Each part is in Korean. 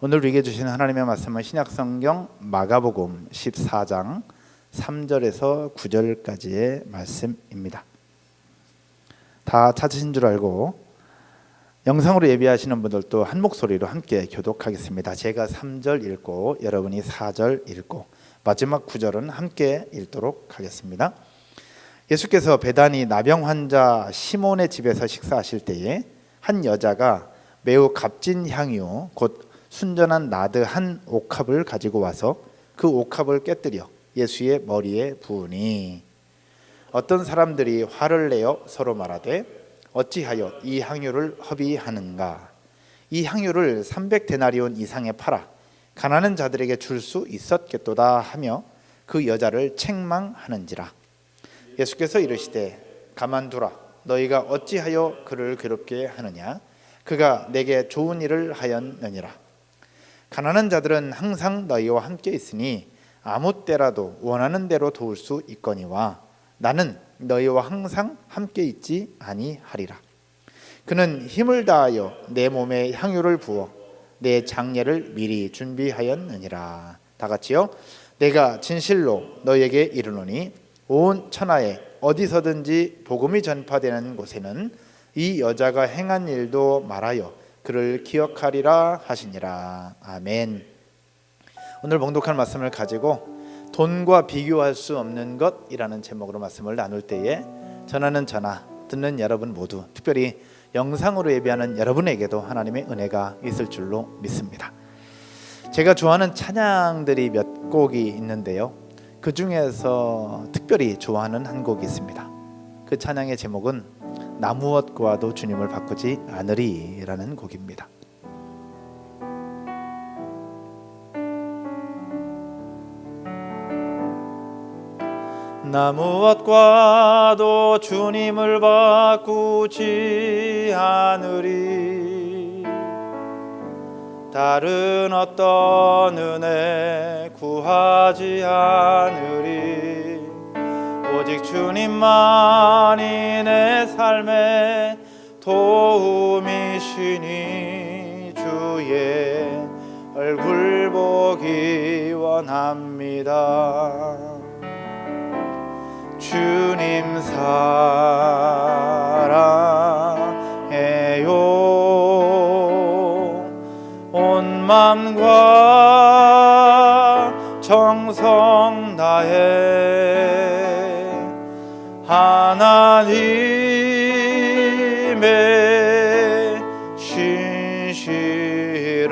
오늘 우리에게 주신 하나님의 말씀은 신약성경 마가복음 14장 3절에서 9절까지의 말씀입니다. 다 찾으신 줄 알고 영상으로 예배하시는 분들도 한 목소리로 함께 교독하겠습니다. 제가 3절 읽고 여러분이 4절 읽고 마지막 9절은 함께 읽도록 하겠습니다. 예수께서 베다니 나병 환자 시몬의 집에서 식사하실 때에 한 여자가 매우 값진 향유 곧 순전한 나드 한 옥합을 가지고 와서 그 옥합을 깨뜨려 예수의 머리에 부으니 어떤 사람들이 화를 내어 서로 말하되 어찌하여 이 향유를 허비하는가? 이 향유를 300데나리온 이상에 팔아 가난한 자들에게 줄 수 있었겠도다 하며 그 여자를 책망하는지라. 예수께서 이르시되 가만두라. 너희가 어찌하여 그를 괴롭게 하느냐? 그가 내게 좋은 일을 하였느니라. 가난한 자들은 항상 너희와 함께 있으니 아무 때라도 원하는 대로 도울 수 있거니와 나는 너희와 항상 함께 있지 아니하리라. 그는 힘을 다하여 내 몸에 향유를 부어 내 장례를 미리 준비하였느니라. 다 같이요. 내가 진실로 너희에게 이르노니 온 천하에 어디서든지 복음이 전파되는 곳에는 이 여자가 행한 일도 말하여 그를 기억하리라 하시니라. 아멘. 오늘 봉독할 말씀을 가지고 돈과 비교할 수 없는 것이라는 제목으로 말씀을 나눌 때에 전하는 저나 듣는 여러분 모두, 특별히 영상으로 예배하는 여러분에게도 하나님의 은혜가 있을 줄로 믿습니다. 제가 좋아하는 찬양들이 몇 곡이 있는데요, 그 중에서 특별히 좋아하는 한 곡이 있습니다. 그 찬양의 제목은 나 무엇과도 주님을 바꾸지 않으리라는 곡입니다. 나 무엇과도 주님을 바꾸지 않으리. 다른 어떤 은혜 구하지 않으리. 오직 주님만이 내 삶의 도움이시니 주의 얼굴 보기 원합니다. 주님 사랑해요. 온 맘과 정성 다해 하나님의 신실한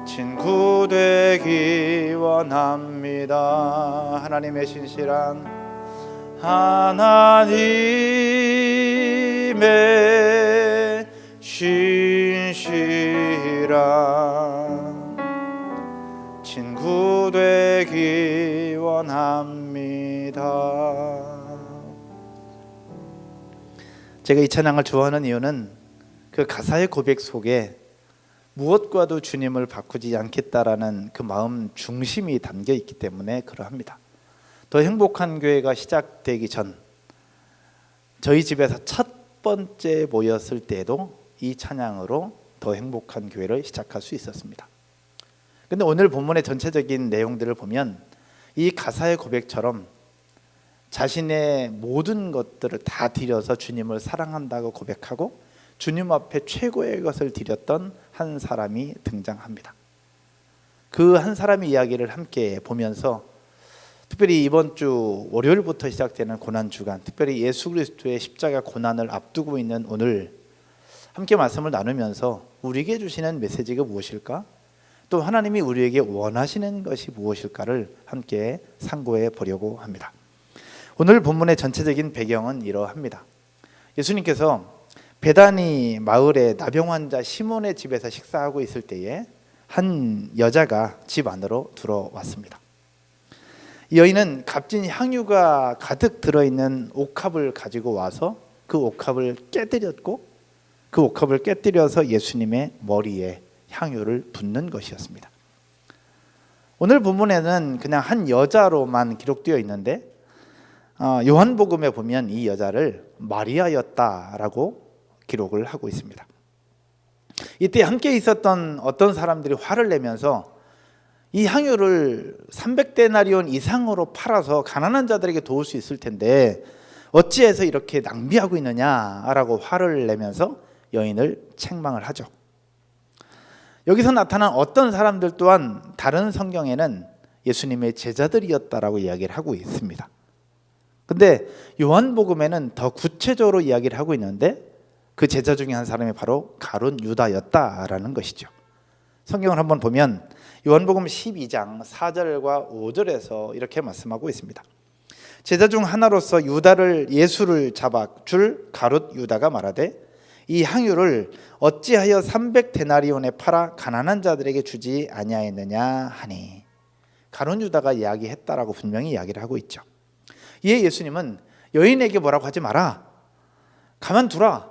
친구 되기 원합니다. 하나님의 신실한 하나님의 신실한 친구 되기 원합니다. 제가 이 찬양을 좋아하는 이유는 그 가사의 고백 속에 무엇과도 주님을 바꾸지 않겠다라는 그 마음 중심이 담겨 있기 때문에 그러합니다. 더 행복한 교회가 시작되기 전 저희 집에서 첫 번째 모였을 때도 이 찬양으로 더 행복한 교회를 시작할 수 있었습니다. 근데 오늘 본문의 전체적인 내용들을 보면 이 가사의 고백처럼 자신의 모든 것들을 다 드려서 주님을 사랑한다고 고백하고 주님 앞에 최고의 것을 드렸던 한 사람이 등장합니다. 그 한 사람의 이야기를 함께 보면서 특별히 이번 주 월요일부터 시작되는 고난주간, 특별히 예수 그리스도의 십자가 고난을 앞두고 있는 오늘 함께 말씀을 나누면서 우리에게 주시는 메시지가 무엇일까? 또 하나님이 우리에게 원하시는 것이 무엇일까를 함께 상고해 보려고 합니다. 오늘 본문의 전체적인 배경은 이러합니다. 예수님께서 베다니 마을의 나병 환자 시몬의 집에서 식사하고 있을 때에 한 여자가 집 안으로 들어왔습니다. 이 여인은 값진 향유가 가득 들어있는 옥합을 가지고 와서 그 옥합을 깨뜨렸고 그 옥합을 깨뜨려서 예수님의 머리에 향유를 붓는 것이었습니다. 오늘 본문에는 그냥 한 여자로만 기록되어 있는데 요한복음에 보면 이 여자를 마리아였다라고 기록을 하고 있습니다. 이때 함께 있었던 어떤 사람들이 화를 내면서 이 향유를 300데나리온 이상으로 팔아서 가난한 자들에게 도울 수 있을 텐데 어찌해서 이렇게 낭비하고 있느냐라고 화를 내면서 여인을 책망을 하죠. 여기서 나타난 어떤 사람들 또한 다른 성경에는 예수님의 제자들이었다라고 이야기를 하고 있습니다. 근데 요한복음에는 더 구체적으로 이야기를 하고 있는데 그 제자 중에 한 사람이 바로 가룟 유다였다라는 것이죠. 성경을 한번 보면 요한복음 12장 4절과 5절에서 이렇게 말씀하고 있습니다. 제자 중 하나로서 예수를 잡아 줄 가룟 유다가 말하되 이 향유를 어찌하여 300데나리온에 팔아 가난한 자들에게 주지 아니하였느냐 하니, 가룟 유다가 이야기했다라고 분명히 이야기를 하고 있죠. 이에 예수님은 여인에게 뭐라고 하지 마라, 가만두라,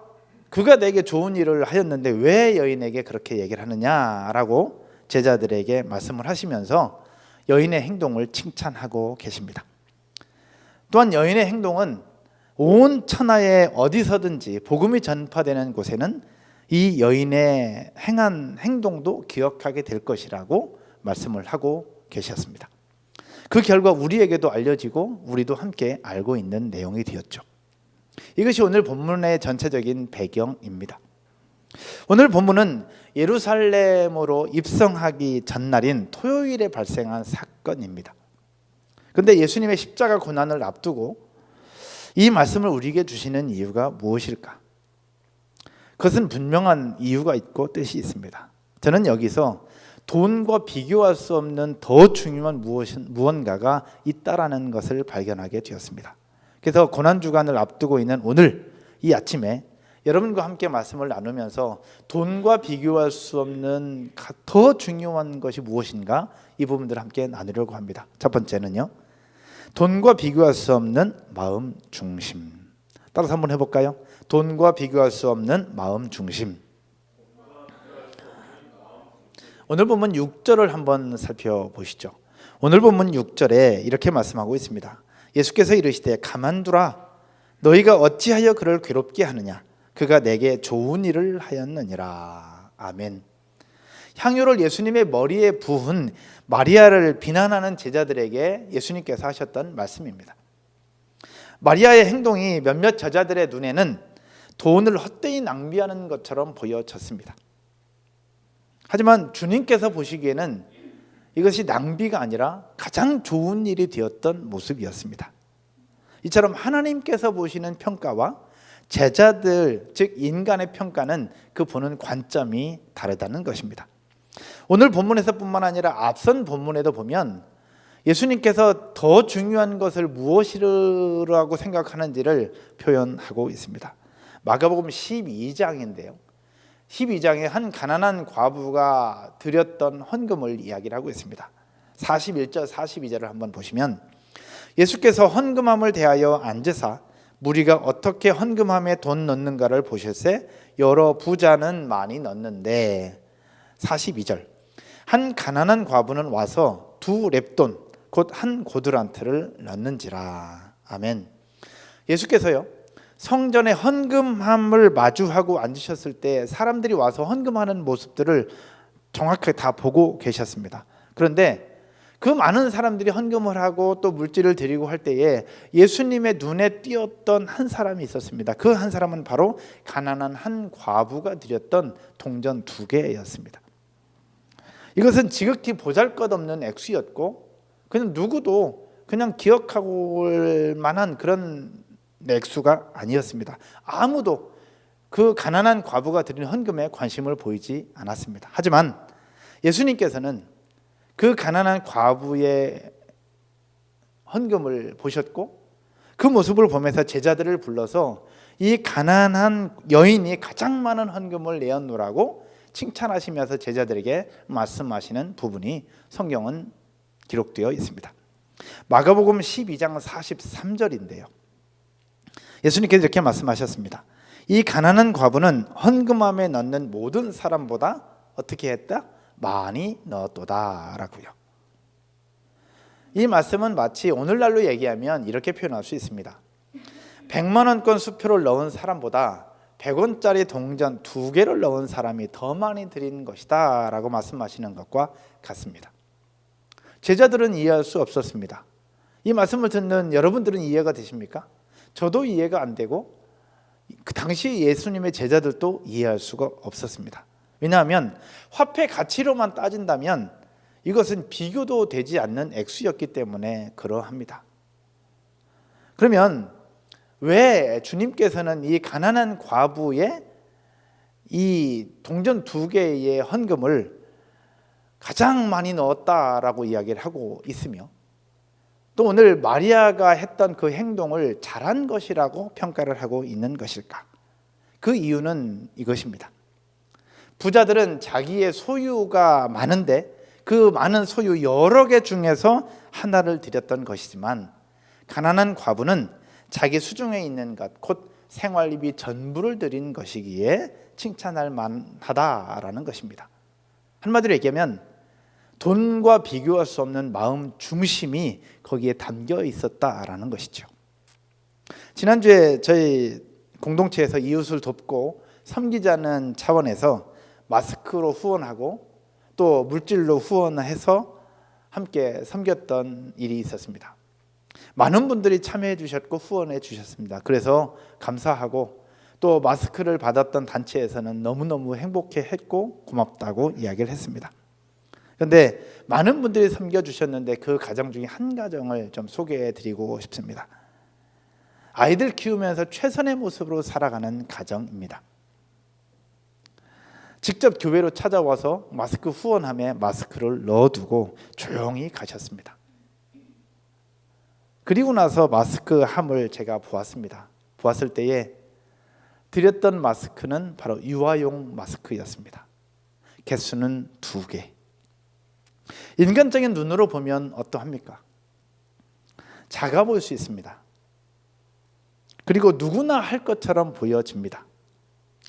그가 내게 좋은 일을 하였는데 왜 여인에게 그렇게 얘기를 하느냐라고 제자들에게 말씀을 하시면서 여인의 행동을 칭찬하고 계십니다. 또한 여인의 행동은 온 천하에 어디서든지 복음이 전파되는 곳에는 이 여인의 행한 행동도 기억하게 될 것이라고 말씀을 하고 계셨습니다. 그 결과 우리에게도 알려지고 우리도 함께 알고 있는 내용이 되었죠. 이것이 오늘 본문의 전체적인 배경입니다. 오늘 본문은 예루살렘으로 입성하기 전날인 토요일에 발생한 사건입니다. 그런데 예수님의 십자가 고난을 앞두고 이 말씀을 우리에게 주시는 이유가 무엇일까? 그것은 분명한 이유가 있고 뜻이 있습니다. 저는 여기서 돈과 비교할 수 없는 더 중요한 무언가가 있다라는 것을 발견하게 되었습니다. 그래서 고난주간을 앞두고 있는 오늘 이 아침에 여러분과 함께 말씀을 나누면서 돈과 비교할 수 없는 더 중요한 것이 무엇인가, 이 부분들을 함께 나누려고 합니다. 첫 번째는요, 돈과 비교할 수 없는 마음 중심. 따라서 한번 해볼까요? 돈과 비교할 수 없는 마음 중심. 오늘 본문 6절을 한번 살펴보시죠. 오늘 본문 6절에 이렇게 말씀하고 있습니다. 예수께서 이르시되 가만두라, 너희가 어찌하여 그를 괴롭게 하느냐, 그가 내게 좋은 일을 하였느니라. 아멘. 향유를 예수님의 머리에 부은 마리아를 비난하는 제자들에게 예수님께서 하셨던 말씀입니다. 마리아의 행동이 몇몇 저자들의 눈에는 돈을 헛되이 낭비하는 것처럼 보여졌습니다. 하지만 주님께서 보시기에는 이것이 낭비가 아니라 가장 좋은 일이 되었던 모습이었습니다. 이처럼 하나님께서 보시는 평가와 제자들, 즉 인간의 평가는 그 보는 관점이 다르다는 것입니다. 오늘 본문에서뿐만 아니라 앞선 본문에도 보면 예수님께서 더 중요한 것을 무엇이라고 생각하는지를 표현하고 있습니다. 마가복음 12장인데요. 12장에 한 가난한 과부가 드렸던 헌금을 이야기를 하고 있습니다. 41절 42절을 한번 보시면 예수께서 헌금함을 대하여 앉으사 무리가 어떻게 헌금함에 돈 넣는가를 보실세 여러 부자는 많이 넣는데, 42절 한 가난한 과부는 와서 2렙돈 곧 한 고두란트를 넣는지라. 아멘. 예수께서요, 성전에 헌금함을 마주하고 앉으셨을 때 사람들이 와서 헌금하는 모습들을 정확하게 다 보고 계셨습니다. 그런데 그 많은 사람들이 헌금을 하고 또 물질을 드리고 할 때에 예수님의 눈에 띄었던 한 사람이 있었습니다. 그 한 사람은 바로 가난한 한 과부가 드렸던 동전 2개였습니다. 이것은 지극히 보잘것없는 액수였고 그냥 누구도 그냥 기억하고 올 만한 그런 액수가 아니었습니다. 아무도 그 가난한 과부가 드린 헌금에 관심을 보이지 않았습니다. 하지만 예수님께서는 그 가난한 과부의 헌금을 보셨고 그 모습을 보면서 제자들을 불러서 이 가난한 여인이 가장 많은 헌금을 내었노라고 칭찬하시면서 제자들에게 말씀하시는 부분이 성경은 기록되어 있습니다. 마가복음 12장 43절인데요. 예수님께서 이렇게 말씀하셨습니다. 이 가난한 과부는 헌금함에 넣는 모든 사람보다 어떻게 했다? 많이 넣었도다 라고요. 이 말씀은 마치 오늘날로 얘기하면 이렇게 표현할 수 있습니다. 100만 원권 수표를 넣은 사람보다 100원짜리 동전 2개를 넣은 사람이 더 많이 드린 것이다 라고 말씀하시는 것과 같습니다. 제자들은 이해할 수 없었습니다. 이 말씀을 듣는 여러분들은 이해가 되십니까? 저도 이해가 안 되고 그 당시 예수님의 제자들도 이해할 수가 없었습니다. 왜냐하면 화폐 가치로만 따진다면 이것은 비교도 되지 않는 액수였기 때문에 그러합니다. 그러면 왜 주님께서는 이 가난한 과부의 이 동전 2개의 헌금을 가장 많이 넣었다라고 이야기를 하고 있으며 또 오늘 마리아가 했던 그 행동을 잘한 것이라고 평가를 하고 있는 것일까? 그 이유는 이것입니다. 부자들은 자기의 소유가 많은데 그 많은 소유 여러 개 중에서 하나를 드렸던 것이지만 가난한 과부는 자기 수중에 있는 것, 곧 생활비 전부를 드린 것이기에 칭찬할 만하다라는 것입니다. 한마디로 얘기하면 돈과 비교할 수 없는 마음 중심이 거기에 담겨 있었다라는 것이죠. 지난주에 저희 공동체에서 이웃을 돕고 섬기자는 차원에서 마스크로 후원하고 또 물질로 후원해서 함께 섬겼던 일이 있었습니다. 많은 분들이 참여해 주셨고 후원해 주셨습니다. 그래서 감사하고 또 마스크를 받았던 단체에서는 너무너무 행복해했고 고맙다고 이야기를 했습니다. 그런데 많은 분들이 섬겨주셨는데 그 가정 중에 한 가정을 좀 소개해 드리고 싶습니다. 아이들 키우면서 최선의 모습으로 살아가는 가정입니다. 직접 교회로 찾아와서 마스크 후원함에 마스크를 넣어두고 조용히 가셨습니다. 그리고 나서 마스크 함을 제가 보았습니다. 보았을 때에 드렸던 마스크는 바로 유아용 마스크였습니다. 개수는 2개. 인간적인 눈으로 보면 어떠합니까? 작아 보일 수 있습니다. 그리고 누구나 할 것처럼 보여집니다.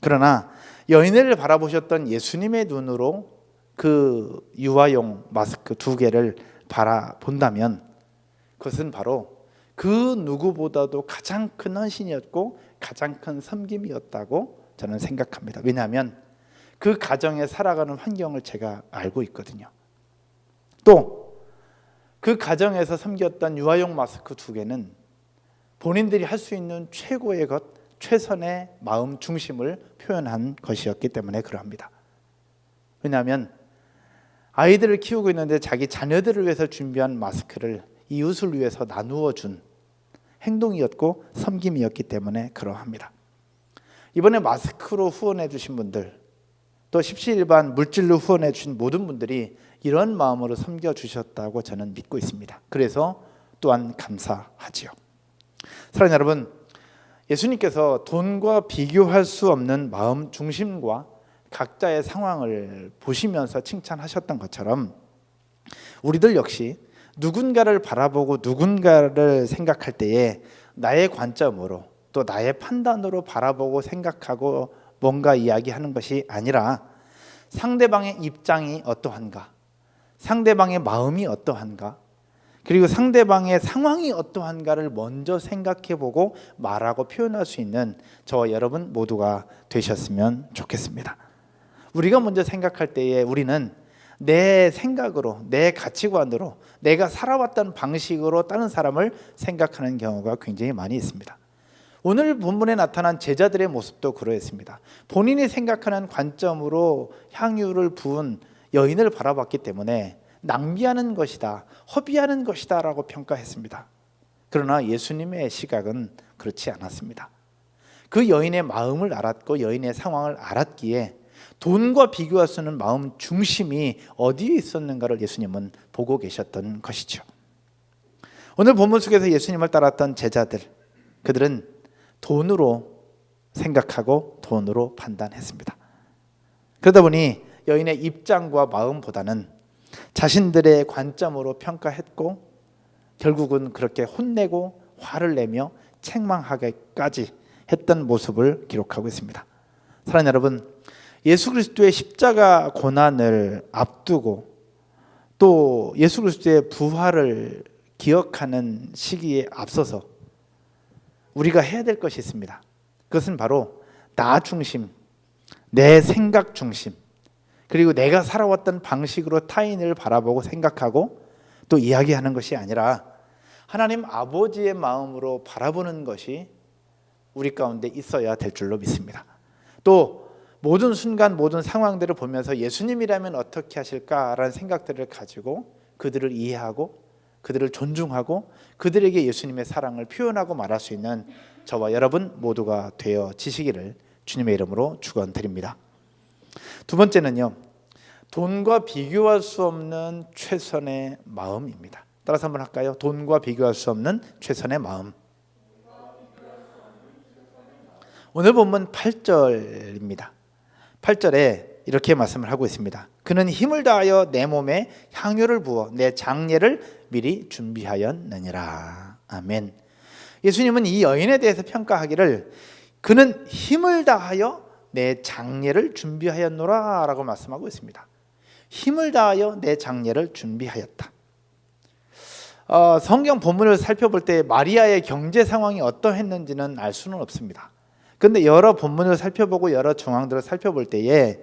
그러나 여인을 바라보셨던 예수님의 눈으로 그 유아용 마스크 2개를 바라본다면 그것은 바로 그 누구보다도 가장 큰 헌신이었고 가장 큰 섬김이었다고 저는 생각합니다. 왜냐하면 그 가정에 살아가는 환경을 제가 알고 있거든요. 또 그 가정에서 섬겼던 유아용 마스크 2개는 본인들이 할 수 있는 최고의 것, 최선의 마음 중심을 표현한 것이었기 때문에 그러합니다. 왜냐하면 아이들을 키우고 있는데 자기 자녀들을 위해서 준비한 마스크를 이웃을 위해서 나누어 준 행동이었고 섬김이었기 때문에 그러합니다. 이번에 마스크로 후원해 주신 분들, 또 십시일반 물질로 후원해 주신 모든 분들이 이런 마음으로 섬겨 주셨다고 저는 믿고 있습니다. 그래서 또한 감사하지요. 사랑하는 여러분, 예수님께서 돈과 비교할 수 없는 마음 중심과 각자의 상황을 보시면서 칭찬하셨던 것처럼 우리들 역시 누군가를 바라보고 누군가를 생각할 때에 나의 관점으로 또 나의 판단으로 바라보고 생각하고 뭔가 이야기하는 것이 아니라 상대방의 입장이 어떠한가, 상대방의 마음이 어떠한가, 그리고 상대방의 상황이 어떠한가를 먼저 생각해보고 말하고 표현할 수 있는 저와 여러분 모두가 되셨으면 좋겠습니다. 우리가 먼저 생각할 때에 우리는 내 생각으로, 내 가치관으로, 내가 살아왔던 방식으로 다른 사람을 생각하는 경우가 굉장히 많이 있습니다. 오늘 본문에 나타난 제자들의 모습도 그러했습니다. 본인이 생각하는 관점으로 향유를 부은 여인을 바라봤기 때문에 낭비하는 것이다, 허비하는 것이다 라고 평가했습니다. 그러나 예수님의 시각은 그렇지 않았습니다. 그 여인의 마음을 알았고 여인의 상황을 알았기에 돈과 비교할 수 없는 마음 중심이 어디에 있었는가를 예수님은 보고 계셨던 것이죠. 오늘 본문 속에서 예수님을 따랐던 제자들, 그들은 돈으로 생각하고 돈으로 판단했습니다. 그러다 보니 여인의 입장과 마음보다는 자신들의 관점으로 평가했고 결국은 그렇게 혼내고 화를 내며 책망하기까지 했던 모습을 기록하고 있습니다. 사랑하는 여러분, 예수 그리스도의 십자가 고난을 앞두고 또 예수 그리스도의 부활을 기억하는 시기에 앞서서 우리가 해야 될 것이 있습니다. 그것은 바로 나 중심, 내 생각 중심, 그리고 내가 살아왔던 방식으로 타인을 바라보고 생각하고 또 이야기하는 것이 아니라 하나님 아버지의 마음으로 바라보는 것이 우리 가운데 있어야 될 줄로 믿습니다. 또 모든 순간 모든 상황들을 보면서 예수님이라면 어떻게 하실까라는 생각들을 가지고 그들을 이해하고 그들을 존중하고 그들에게 예수님의 사랑을 표현하고 말할 수 있는 저와 여러분 모두가 되어지시기를 주님의 이름으로 축원드립니다. 두 번째는요, 돈과 비교할 수 없는 최선의 마음입니다. 따라서 한번 할까요? 돈과 비교할 수 없는 최선의 마음. 오늘 본문 8절입니다. 8절에 이렇게 말씀을 하고 있습니다. 그는 힘을 다하여 내 몸에 향유를 부어 내 장례를 미리 준비하였느니라. 아멘. 예수님은 이 여인에 대해서 평가하기를 그는 힘을 다하여 내 장례를 준비하였노라 라고 말씀하고 있습니다. 힘을 다하여 내 장례를 준비하였다. 성경 본문을 살펴볼 때 마리아의 경제 상황이 어떠했는지는 알 수는 없습니다. 그런데 여러 본문을 살펴보고 여러 정황들을 살펴볼 때에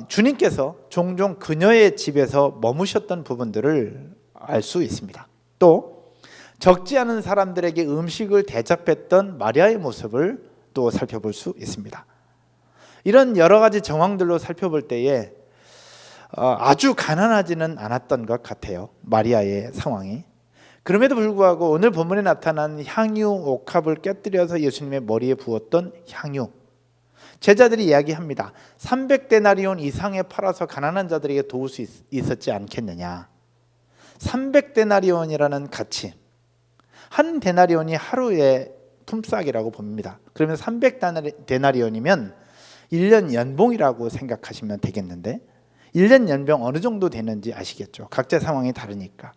주님께서 종종 그녀의 집에서 머무셨던 부분들을 알 수 있습니다. 또 적지 않은 사람들에게 음식을 대접했던 마리아의 모습을 또 살펴볼 수 있습니다. 이런 여러 가지 정황들로 살펴볼 때에 아주 가난하지는 않았던 것 같아요. 마리아의 상황이. 그럼에도 불구하고 오늘 본문에 나타난 향유 옥합을 깨뜨려서 예수님의 머리에 부었던 향유, 제자들이 이야기합니다. 300데나리온 이상에 팔아서 가난한 자들에게 도울 수 있었지 않겠느냐. 300데나리온이라는 가치, 한 데나리온이 하루의 품삯이라고 봅니다. 그러면 300데나리온이면 1년 연봉이라고 생각하시면 되겠는데 1년 연봉 어느 정도 되는지 아시겠죠? 각자 상황이 다르니까.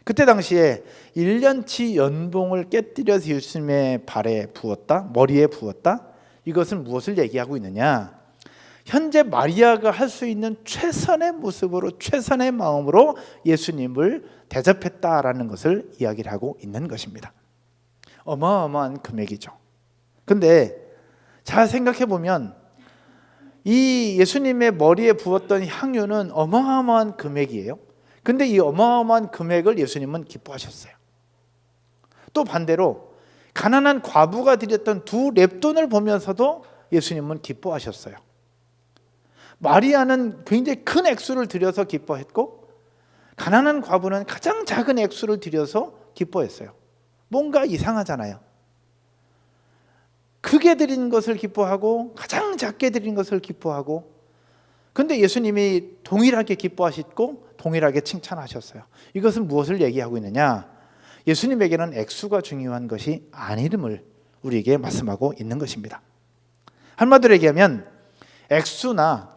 그때 당시에 1년치 연봉을 깨뜨려서 예수님의 발에 부었다, 머리에 부었다. 이것은 무엇을 얘기하고 있느냐? 현재 마리아가 할 수 있는 최선의 모습으로 최선의 마음으로 예수님을 대접했다라는 것을 이야기를 하고 있는 것입니다. 어마어마한 금액이죠. 근데 잘 생각해 보면 이 예수님의 머리에 부었던 향유는 어마어마한 금액이에요. 근데 이 어마어마한 금액을 예수님은 기뻐하셨어요. 또 반대로 가난한 과부가 드렸던 2렙돈을 보면서도 예수님은 기뻐하셨어요. 마리아는 굉장히 큰 액수를 드려서 기뻐했고 가난한 과부는 가장 작은 액수를 드려서 기뻐했어요. 뭔가 이상하잖아요. 크게 드린 것을 기뻐하고 가장 작게 드린 것을 기뻐하고, 근데 예수님이 동일하게 기뻐하셨고 동일하게 칭찬하셨어요. 이것은 무엇을 얘기하고 있느냐? 예수님에게는 액수가 중요한 것이 아님을 우리에게 말씀하고 있는 것입니다. 한마디로 얘기하면 액수나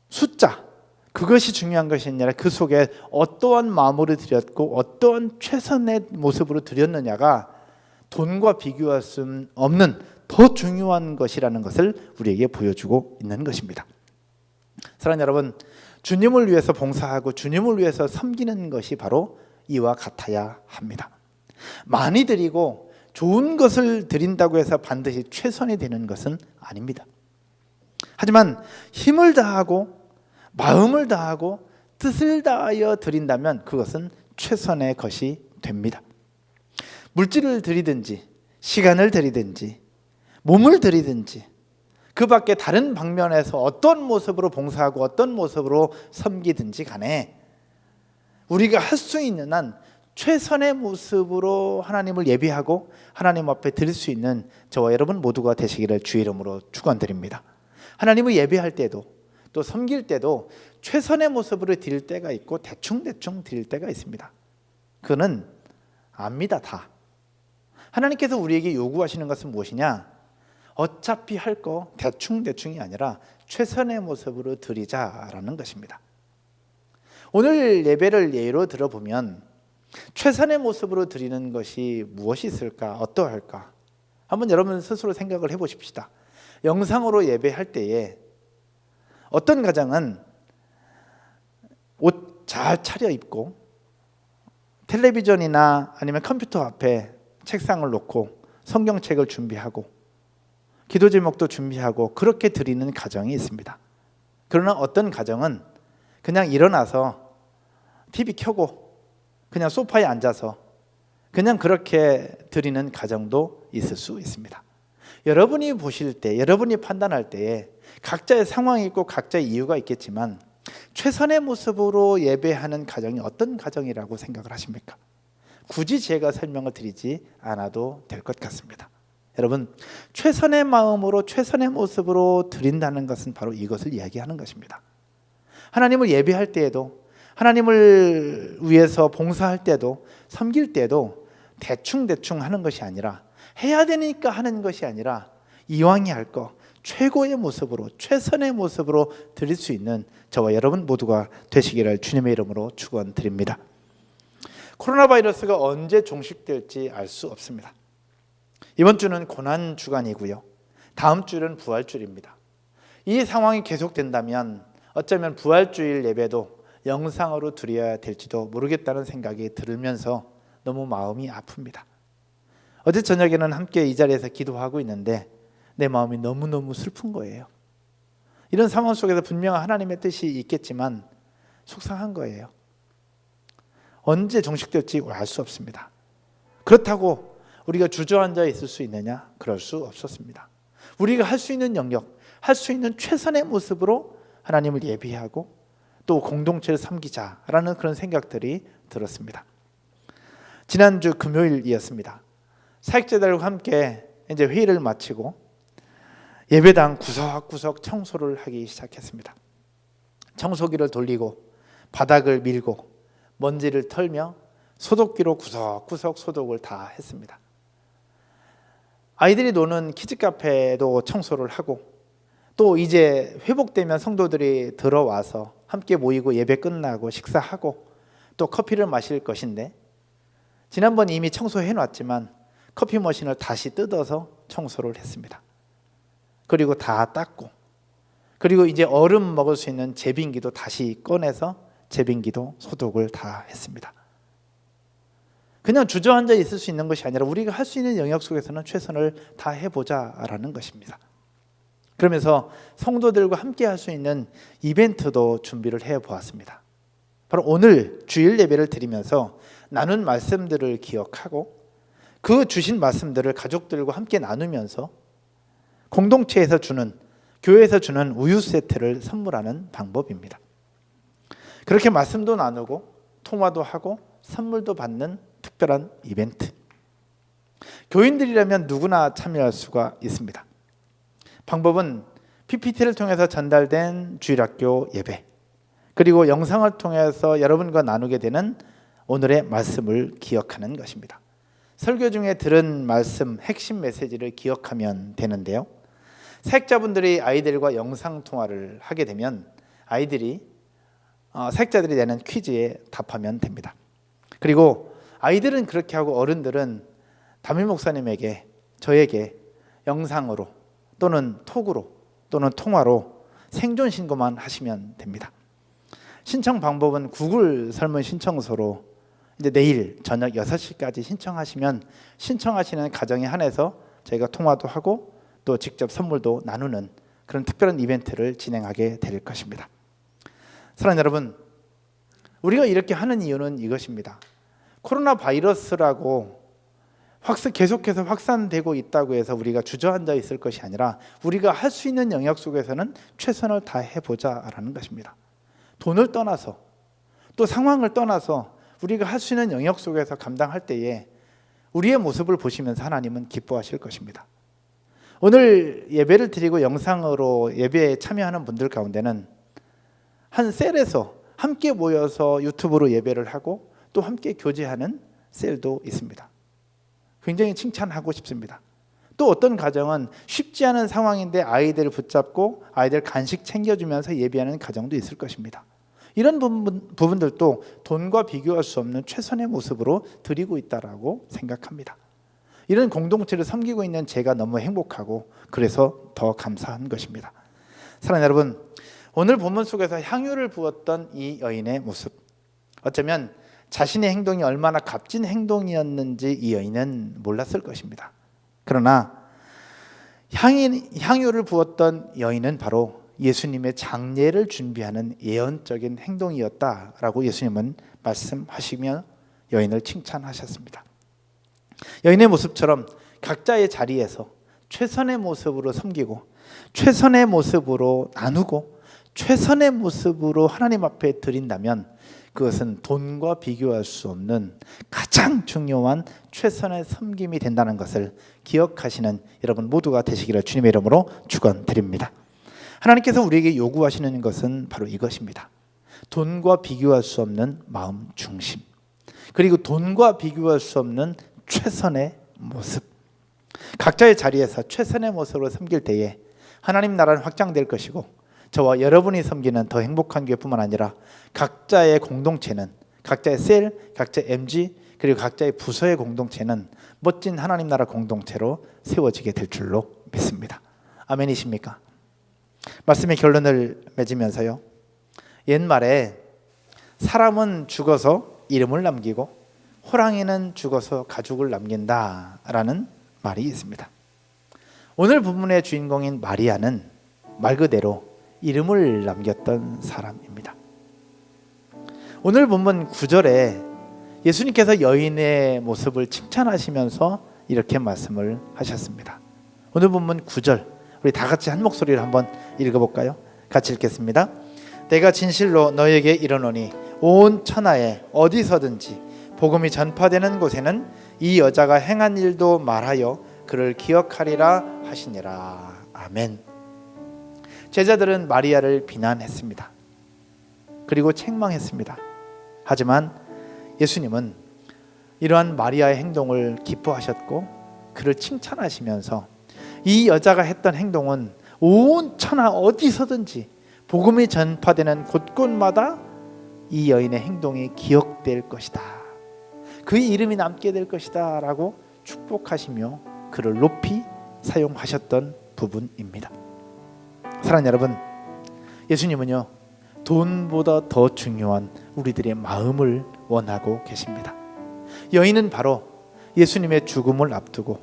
숫자, 그것이 중요한 것이 아니라 그 속에 어떠한 마음으로 드렸고 어떠한 최선의 모습으로 드렸느냐가 돈과 비교할 수 없는 더 중요한 것이라는 것을 우리에게 보여주고 있는 것입니다. 사랑하는 여러분, 주님을 위해서 봉사하고 주님을 위해서 섬기는 것이 바로 이와 같아야 합니다. 많이 드리고 좋은 것을 드린다고 해서 반드시 최선이 되는 것은 아닙니다. 하지만 힘을 다하고 마음을 다하고 뜻을 다하여 드린다면 그것은 최선의 것이 됩니다. 물질을 드리든지 시간을 드리든지 몸을 드리든지 그 밖에 다른 방면에서 어떤 모습으로 봉사하고 어떤 모습으로 섬기든지 간에 우리가 할 수 있는 한 최선의 모습으로 하나님을 예배하고 하나님 앞에 드릴 수 있는 저와 여러분 모두가 되시기를 주의 이름으로 축원드립니다. 하나님을 예배할 때도 또 섬길 때도 최선의 모습으로 드릴 때가 있고 대충대충 드릴 때가 있습니다. 그는 압니다. 다. 하나님께서 우리에게 요구하시는 것은 무엇이냐? 어차피 할 거 대충대충이 아니라 최선의 모습으로 드리자라는 것입니다. 오늘 예배를 예로 들어보면 최선의 모습으로 드리는 것이 무엇이 있을까? 어떠할까? 한번 여러분 스스로 생각을 해보십시다. 영상으로 예배할 때에 어떤 가정은 옷 잘 차려입고 텔레비전이나 아니면 컴퓨터 앞에 책상을 놓고 성경책을 준비하고 기도 제목도 준비하고 그렇게 드리는 가정이 있습니다. 그러나 어떤 가정은 그냥 일어나서 TV 켜고 그냥 소파에 앉아서 그냥 그렇게 드리는 가정도 있을 수 있습니다. 여러분이 보실 때, 여러분이 판단할 때에 각자의 상황이 있고 각자의 이유가 있겠지만 최선의 모습으로 예배하는 가정이 어떤 가정이라고 생각을 하십니까? 굳이 제가 설명을 드리지 않아도 될 것 같습니다. 여러분, 최선의 마음으로 최선의 모습으로 드린다는 것은 바로 이것을 이야기하는 것입니다. 하나님을 예배할 때에도, 하나님을 위해서 봉사할 때도, 섬길 때도 대충 하는 것이 아니라, 해야 되니까 하는 것이 아니라 이왕이 할 거 최고의 모습으로, 최선의 모습으로 드릴 수 있는 저와 여러분 모두가 되시기를 주님의 이름으로 축원드립니다. 코로나 바이러스가 언제 종식될지 알 수 없습니다. 이번 주는 고난 주간이고요. 다음 주는 부활주일입니다. 이 상황이 계속된다면 어쩌면 부활주일 예배도 영상으로 드려야 될지도 모르겠다는 생각이 들면서 너무 마음이 아픕니다. 어제 저녁에는 함께 이 자리에서 기도하고 있는데 내 마음이 너무너무 슬픈 거예요. 이런 상황 속에서 분명한 하나님의 뜻이 있겠지만 속상한 거예요. 언제 종식될지 알 수 없습니다. 그렇다고 우리가 주저앉아 있을 수 있느냐? 그럴 수 없었습니다. 우리가 할 수 있는 영역, 할 수 있는 최선의 모습으로 하나님을 예비하고 또 공동체를 섬기자라는 그런 생각들이 들었습니다. 지난주 금요일이었습니다. 사역자들과 함께 이제 회의를 마치고 예배당 구석구석 청소를 하기 시작했습니다. 청소기를 돌리고 바닥을 밀고 먼지를 털며 소독기로 구석구석 소독을 다 했습니다. 아이들이 노는 키즈카페도 청소를 하고 또 이제 회복되면 성도들이 들어와서 함께 모이고 예배 끝나고 식사하고 또 커피를 마실 것인데 지난번 이미 청소해 놨지만 커피 머신을 다시 뜯어서 청소를 했습니다. 그리고 다 닦고 그리고 이제 얼음 먹을 수 있는 제빙기도 다시 꺼내서 제빙기도 소독을 다 했습니다. 그냥 주저앉아 있을 수 있는 것이 아니라 우리가 할 수 있는 영역 속에서는 최선을 다해보자라는 것입니다. 그러면서 성도들과 함께 할 수 있는 이벤트도 준비를 해보았습니다. 바로 오늘 주일 예배를 드리면서 나눈 말씀들을 기억하고 그 주신 말씀들을 가족들과 함께 나누면서 공동체에서 주는, 교회에서 주는 우유 세트를 선물하는 방법입니다. 그렇게 말씀도 나누고 통화도 하고 선물도 받는 특별한 이벤트. 교인들이라면 누구나 참여할 수가 있습니다. 방법은 PPT를 통해서 전달된 주일학교 예배, 그리고 영상을 통해서 여러분과 나누게 되는 오늘의 말씀을 기억하는 것입니다. 설교 중에 들은 말씀, 핵심 메시지를 기억하면 되는데요. 사역자분들이 아이들과 영상 통화를 하게 되면 아이들이 사역자들이 내는 퀴즈에 답하면 됩니다. 그리고 아이들은 그렇게 하고 어른들은 담임 목사님에게, 저에게 영상으로 또는 톡으로 또는 통화로 생존 신고만 하시면 됩니다. 신청 방법은 구글 설문 신청서로 이제 내일 저녁 6시까지 신청하시면 신청하시는 가정에 한해서 저희가 통화도 하고 또 직접 선물도 나누는 그런 특별한 이벤트를 진행하게 될 것입니다. 사랑하는 여러분, 우리가 이렇게 하는 이유는 이것입니다. 코로나 바이러스라고 계속해서 확산되고 있다고 해서 우리가 주저앉아 있을 것이 아니라 우리가 할 수 있는 영역 속에서는 최선을 다해보자라는 것입니다. 돈을 떠나서 또 상황을 떠나서 우리가 할 수 있는 영역 속에서 감당할 때에 우리의 모습을 보시면서 하나님은 기뻐하실 것입니다. 오늘 예배를 드리고 영상으로 예배에 참여하는 분들 가운데는 한 셀에서 함께 모여서 유튜브로 예배를 하고 또 함께 교제하는 셀도 있습니다. 굉장히 칭찬하고 싶습니다. 또 어떤 가정은 쉽지 않은 상황인데 아이들을 붙잡고 아이들 간식 챙겨주면서 예배하는 가정도 있을 것입니다. 이런 부분들도 돈과 비교할 수 없는 최선의 모습으로 드리고 있다라고 생각합니다. 이런 공동체를 섬기고 있는 제가 너무 행복하고 그래서 더 감사한 것입니다. 사랑하는 여러분, 오늘 본문 속에서 향유를 부었던 이 여인의 모습, 어쩌면 자신의 행동이 얼마나 값진 행동이었는지 이 여인은 몰랐을 것입니다. 그러나 향유를 부었던 여인은 바로 예수님의 장례를 준비하는 예언적인 행동이었다라고 예수님은 말씀하시며 여인을 칭찬하셨습니다. 여인의 모습처럼 각자의 자리에서 최선의 모습으로 섬기고 최선의 모습으로 나누고 최선의 모습으로 하나님 앞에 드린다면 그것은 돈과 비교할 수 없는 가장 중요한 최선의 섬김이 된다는 것을 기억하시는 여러분 모두가 되시기를 주님의 이름으로 축원드립니다. 하나님께서 우리에게 요구하시는 것은 바로 이것입니다. 돈과 비교할 수 없는 마음 중심, 그리고 돈과 비교할 수 없는 최선의 모습. 각자의 자리에서 최선의 모습으로 섬길 때에 하나님 나라는 확장될 것이고 저와 여러분이 섬기는 더 행복한 교회뿐만 아니라 각자의 공동체는, 각자의 셀, 각자의 MG, 그리고 각자의 부서의 공동체는 멋진 하나님 나라 공동체로 세워지게 될 줄로 믿습니다. 아멘이십니까? 말씀의 결론을 맺으면서요, 옛말에 사람은 죽어서 이름을 남기고 호랑이는 죽어서 가죽을 남긴다라는 말이 있습니다. 오늘 본문의 주인공인 마리아는 말 그대로 이름을 남겼던 사람입니다. 오늘 본문 9절에 예수님께서 여인의 모습을 칭찬하시면서 이렇게 말씀을 하셨습니다. 오늘 본문 9절 우리 다 같이 한 목소리로 한번 읽어볼까요? 같이 읽겠습니다. 내가 진실로 너에게 이르노니 온 천하에 어디서든지 복음이 전파되는 곳에는 이 여자가 행한 일도 말하여 그를 기억하리라 하시니라. 아멘. 제자들은 마리아를 비난했습니다. 그리고 책망했습니다. 하지만 예수님은 이러한 마리아의 행동을 기뻐하셨고 그를 칭찬하시면서 이 여자가 했던 행동은 온 천하 어디서든지 복음이 전파되는 곳곳마다 이 여인의 행동이 기억될 것이다, 그의 이름이 남게 될 것이다 라고 축복하시며 그를 높이 사용하셨던 부분입니다. 사랑하는 여러분, 예수님은요 돈보다 더 중요한 우리들의 마음을 원하고 계십니다. 여인은 바로 예수님의 죽음을 앞두고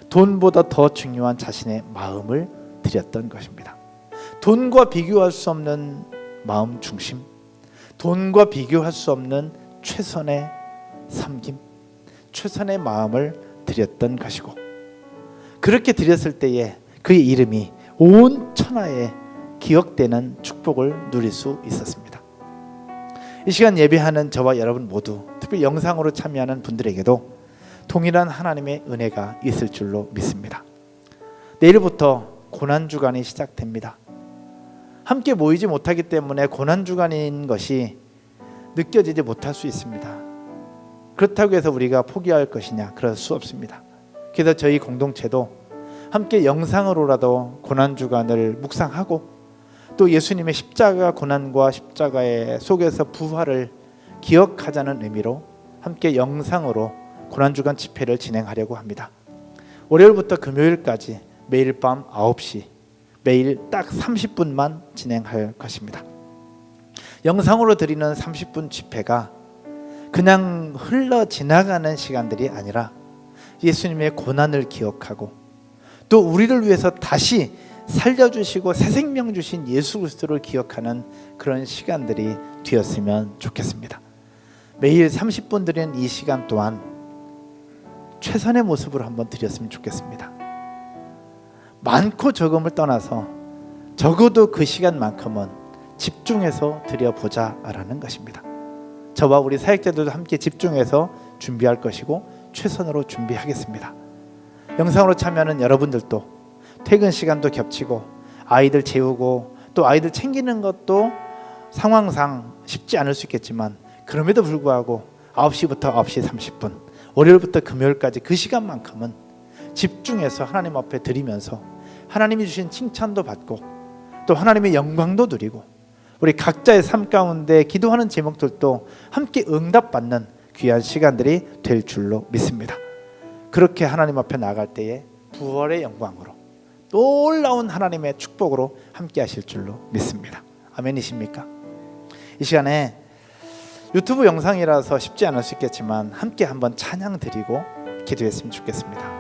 돈보다 더 중요한 자신의 마음을 드렸던 것입니다. 돈과 비교할 수 없는 마음 중심, 돈과 비교할 수 없는 최선의 섬김, 최선의 마음을 드렸던 것이고, 그렇게 드렸을 때에 그의 이름이 온 천하에 기억되는 축복을 누릴 수 있었습니다. 이 시간 예배하는 저와 여러분 모두, 특히 영상으로 참여하는 분들에게도 동일한 하나님의 은혜가 있을 줄로 믿습니다. 내일부터 고난주간이 시작됩니다. 함께 모이지 못하기 때문에 고난주간인 것이 느껴지지 못할 수 있습니다. 그렇다고 해서 우리가 포기할 것이냐? 그럴 수 없습니다. 그래서 저희 공동체도 함께 영상으로라도 고난주간을 묵상하고 또 예수님의 십자가 고난과 십자가의 속에서 부활을 기억하자는 의미로 함께 영상으로 고난주간 집회를 진행하려고 합니다. 월요일부터 금요일까지 매일 밤 9시 매일 딱 30분만 진행할 것입니다. 영상으로 드리는 30분 집회가 그냥 흘러 지나가는 시간들이 아니라 예수님의 고난을 기억하고 또 우리를 위해서 다시 살려주시고 새 생명 주신 예수 그리스도를 기억하는 그런 시간들이 되었으면 좋겠습니다. 매일 30분 드리는 이 시간 동안 최선의 모습으로 한번 드렸으면 좋겠습니다. 많고 적음을 떠나서 적어도 그 시간만큼은 집중해서 드려보자라는 것입니다. 저와 우리 사역자들도 함께 집중해서 준비할 것이고 최선으로 준비하겠습니다. 영상으로 참여하는 여러분들도 퇴근 시간도 겹치고 아이들 재우고 또 아이들 챙기는 것도 상황상 쉽지 않을 수 있겠지만 그럼에도 불구하고 9시부터 9시 30분 월요일부터 금요일까지 그 시간만큼은 집중해서 하나님 앞에 드리면서 하나님이 주신 칭찬도 받고 또 하나님의 영광도 누리고 우리 각자의 삶 가운데 기도하는 제목들도 함께 응답받는 귀한 시간들이 될 줄로 믿습니다. 그렇게 하나님 앞에 나갈 때에 부활의 영광으로 놀라운 하나님의 축복으로 함께 하실 줄로 믿습니다. 아멘이십니까? 이 시간에 유튜브 영상이라서 쉽지 않을 수 있겠지만 함께 한번 찬양 드리고 기도했으면 좋겠습니다.